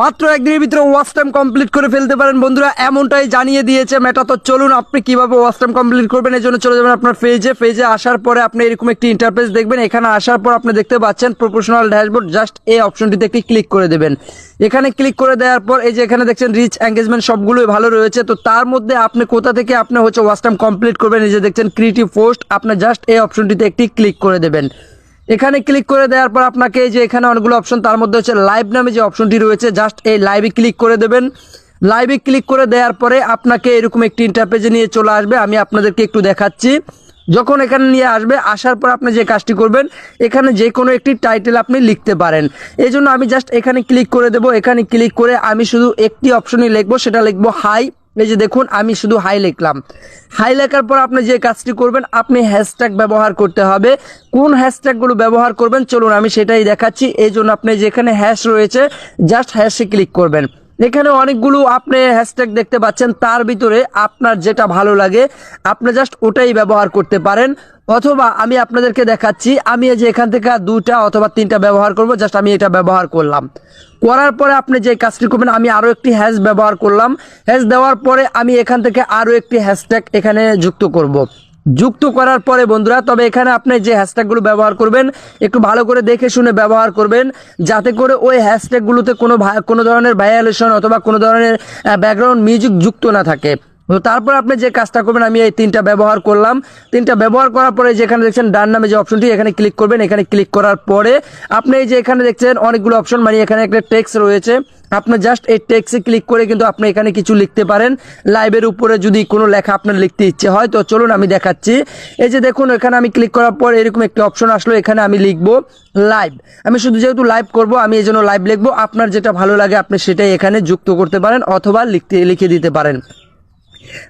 মাত্র একদিনের ভিতরে ওয়াচ টাইম কমপ্লিট করে ফেলতে পারেন বন্ধুরা, এমনটাই জানিয়ে দিয়েছে মেটা। তো চলুন আপনি কিভাবে ওয়াচ টাইম কমপ্লিট করবেন এর জন্য চলে যাবেন আপনার পেজে আসার পরে আপনি এরকম একটি ইন্টারফেস দেখবেন। এখানে আসার পর আপনি দেখতে পাচ্ছেন প্রফেশনাল ড্যাশবোর্ড, জাস্ট এই অপশনটিতে একটি ক্লিক করে দেবেন। এখানে ক্লিক করে দেওয়ার পর এই যে এখানে দেখছেন রিচ এঙ্গেজমেন্ট সবগুলোই ভালো রয়েছে। তো তার মধ্যে আপনি কোথা থেকে আপনি ওয়াচ টাইম কমপ্লিট করবেন, এই যে দেখছেন ক্রিয়েটিভ পোস্ট, আপনি জাস্ট এই অপশনটিতে একটি ক্লিক করে দেবেন। এখানে ক্লিক করে দেওয়ার পর আপনাকে এই যে এখানে অনেকগুলো অপশন, তার মধ্যে লাইভ নামে যে অপশনটি রয়েছে, জাস্ট এই লাইভে ক্লিক করে দেবেন। লাইভে ক্লিক করে দেওয়ার পরে আপনাকে এরকম একটি ইন্টারপেজে নিয়ে চলে আসবে। আমি আপনাদেরকে একটু দেখাচ্ছি। যখন এখানে নিয়ে আসবে, আসার পর আপনি যে কাজটি করবেন, এখানে যে কোনো একটি টাইটেল আপনি লিখতে পারেন। এই জন্য আমি জাস্ট এখানে ক্লিক করে দেব। এখানে ক্লিক করে আমি শুধু একটি অপশনই লিখবো, সেটা লিখবো হাই। এই যে দেখুন আমি শুধু হাই লিখলাম। হাই লেখার পর আপনি যে কাজটি করবেন, আপনি হ্যাশট্যাগ ব্যবহার করতে হবে। কোন হ্যাশট্যাগুলো ব্যবহার করবেন চলুন আমি সেটাই দেখাচ্ছি। এই জন্য আপনি যেখানে হ্যাশ রয়েছে, জাস্ট হ্যাশে ক্লিক করবেন। এখানে অনেকগুলো আপনি হ্যাশট্যাগ দেখতে পাচ্ছেন, তার ভিতরে আপনার যেটা ভালো লাগে আপনি জাস্ট ওটাই ব্যবহার করতে পারেন। অথবা আমি আপনাদেরকে দেখাচ্ছি, আমি এই যে এখান থেকে 2টা অথবা 3টা ব্যবহার করব, জাস্ট আমি এটা ব্যবহার করলাম। করার পরে আপনি যে কাজটি করবেন, আমি আরও একটি হ্যাশ ব্যবহার করলাম। হ্যাশ দেওয়ার পরে আমি এখান থেকে আরও একটি হ্যাশট্যাগ এখানে যুক্ত করব। যুক্ত করার পরে বন্ধুরা, তবে এখানে আপনি যে হ্যাশট্যাগুলো ব্যবহার করবেন একটু ভালো করে দেখে শুনে ব্যবহার করবেন, যাতে করে ওই হ্যাশট্যাগুলোতে কোনো ধরনের ভায়োলেশন অথবা কোনো ধরনের ব্যাকগ্রাউন্ড মিউজিক যুক্ত না থাকে। তো তারপর আপনি যে কাজটা করবেন, আমি এই 3টা ব্যবহার করলাম। 3টা ব্যবহার করার পরে যেখানে দেখছেন ডান নামে যে অপশনটি, এখানে ক্লিক করবেন। এখানে ক্লিক করার পরে আপনি এই যে এখানে দেখছেন অনেকগুলো অপশন, মানে এখানে একটা টেক্সট রয়েছে। আপনি জাস্ট এই টেক্সটে ক্লিক করে কিন্তু আপনি এখানে কিছু লিখতে পারেন। লাইভের উপরে যদি কোনো লেখা আপনার লিখতে ইচ্ছে হয়, তো চলুন আমি দেখাচ্ছি। এই যে দেখুন এখানে আমি ক্লিক করার পর এরকম একটি অপশন আসলো, এখানে আমি লিখবো লাইভ। আমি শুধু যেহেতু লাইভ করব, আমি এই জন্য লাইভ লিখবো। আপনার যেটা ভালো লাগে আপনি সেটাই এখানে যুক্ত করতে পারেন অথবা লিখে দিতে পারেন।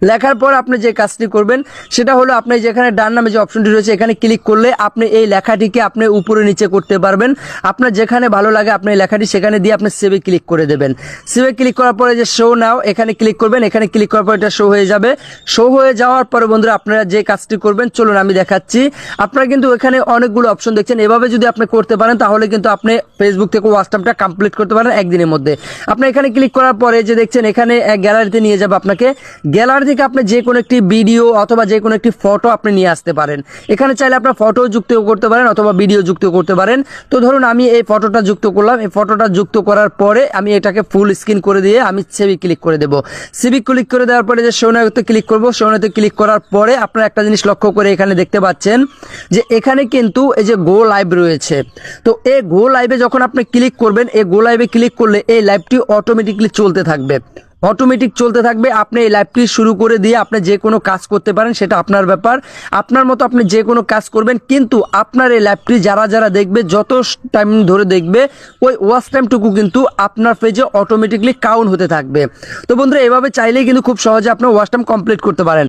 লেখার পর আপনি যে কাজটি করবেন সেটা হলো, আপনি যেখানে ডান নামে যে অপশনটি রয়েছে এখানে ক্লিক করলে আপনি এই লেখাটিকে আপনি উপরে নিচে করতে পারবেন। আপনার যেখানে ভালো লাগে আপনি এই লেখাটি সেখানে দিয়ে আপনি সেভে ক্লিক করে দেবেন। সেভে ক্লিক করার পরে যে শো নাও, এখানে ক্লিক করবেন। এখানে ক্লিক করার পর এটা শো হয়ে যাবে। শো হয়ে যাওয়ার পরে বন্ধুরা আপনারা যে কাজটি করবেন চলুন আমি দেখাচ্ছি। আপনারা কিন্তু এখানে অনেকগুলো অপশন দেখছেন, এভাবে যদি আপনি করতে পারেন তাহলে কিন্তু আপনি ফেসবুক থেকে ওয়াচ টাইমটা কমপ্লিট করতে পারেন একদিনের মধ্যে। আপনি এখানে ক্লিক করার পরে যে দেখছেন এখানে গ্যালারিতে নিয়ে যাবে আপনাকে। গ্যালারি থেকে আপনি যে কোনো একটি ভিডিও অথবা যে কোনো একটি ফটো আপনি নিয়ে আসতে পারেন। এখানে চাইলে আপনার ফটো যুক্ত করতে পারেন অথবা ভিডিও যুক্ত করতে পারেন। তো ধরুন আমি এই ফটোটা যুক্ত করলাম। এই ফটোটা যুক্ত করার পরে আমি এটাকে ফুল স্ক্রিন করে দিয়ে আমি সেভে ক্লিক করে দেব। সেভে ক্লিক করে দেওয়ার পরে যে শোনাতে ক্লিক করব। শোনাতে ক্লিক করার পরে আপনারা একটা জিনিস লক্ষ্য করে এখানে দেখতে পাচ্ছেন যে এখানে কিন্তু এই যে গো লাইভ রয়েছে। তো এই গো লাইভে যখন আপনি ক্লিক করবেন, এই গো লাইভে ক্লিক করলে এই লাইভটি অটোমেটিকলি চলতে থাকবে। আপনি এই লাইভটি শুরু করে দিয়ে আপনি যে কোনো কাজ করতে পারেন, সেটা আপনার ব্যাপার। আপনার মতো আপনি যে কোনো কাজ করবেন, কিন্তু আপনার এই লাইভটি যারা দেখবে, যত টাইম ধরে দেখবে, ওই ওয়াচ টাইমটুকু কিন্তু আপনার পেজে অটোমেটিকলি কাউন্ট হতে থাকবে। তো বন্ধুরা এভাবে চাইলেই কিন্তু খুব সহজে আপনি ওয়াচ টাইম কমপ্লিট করতে পারেন।